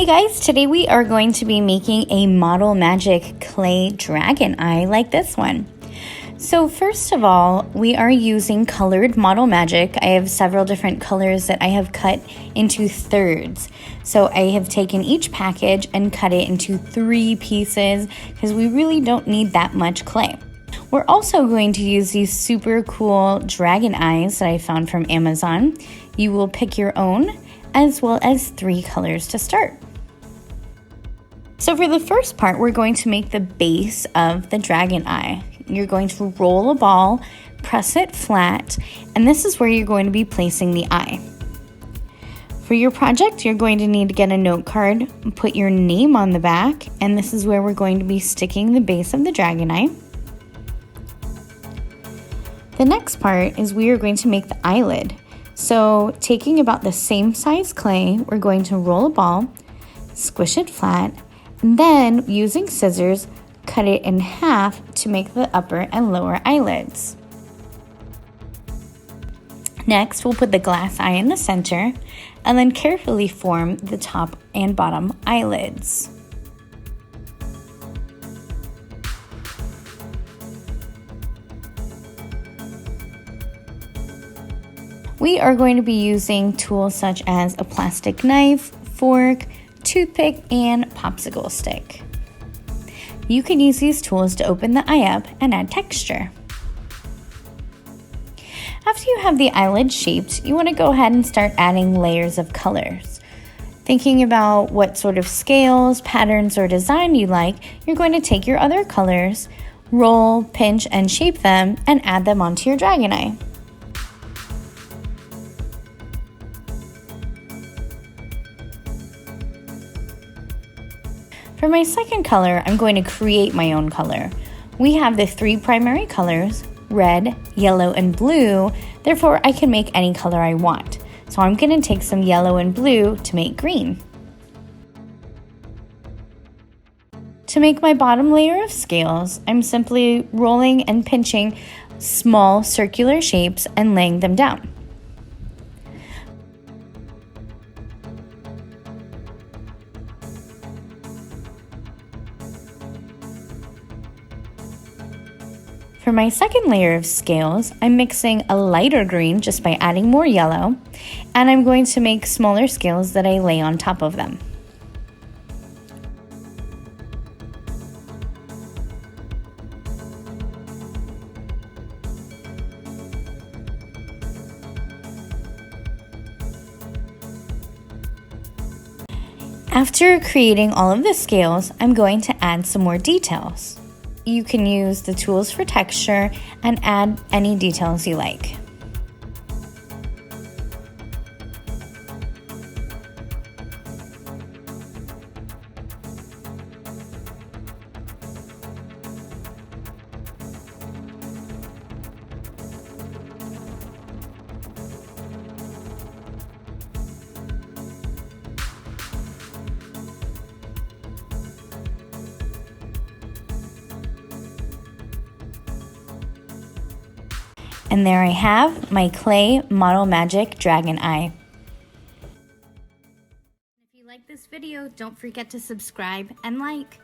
Hey guys, today we are going to be making a Model Magic clay dragon eye like this one. So first of all, we are using colored Model Magic. I have several different colors that I have cut into thirds. So I have taken each package and cut it into 3 pieces because we really don't need that much clay. We're also going to use these super cool dragon eyes that I found from Amazon. You will pick your own, as well as 3 colors to start. So for the first part, we're going to make the base of the dragon eye. You're going to roll a ball, press it flat, and this is where you're going to be placing the eye. For your project, you're going to need to get a note card, put your name on the back, and this is where we're going to be sticking the base of the dragon eye. The next part is we are going to make the eyelid. So taking about the same size clay, we're going to roll a ball, squish it flat, and then using scissors, cut it in half to make the upper and lower eyelids. Next, we'll put the glass eye in the center and then carefully form the top and bottom eyelids. We are going to be using tools such as a plastic knife, fork, toothpick, and popsicle stick. You can use these tools to open the eye up and add texture. After you have the eyelid shaped, you want to go ahead and start adding layers of colors. Thinking about what sort of scales, patterns, or design you like, you're going to take your other colors, roll, pinch, and shape them, and add them onto your dragon eye. For my second color, I'm going to create my own color. We have the 3 primary colors, red, yellow, and blue, therefore I can make any color I want. So I'm going to take some yellow and blue to make green. To make my bottom layer of scales, I'm simply rolling and pinching small circular shapes and laying them down. For my second layer of scales, I'm mixing a lighter green just by adding more yellow, and I'm going to make smaller scales that I lay on top of them. After creating all of the scales, I'm going to add some more details. You can use the tools for texture and add any details you like. And there I have my clay Model Magic dragon eye. If you like this video, don't forget to subscribe and like.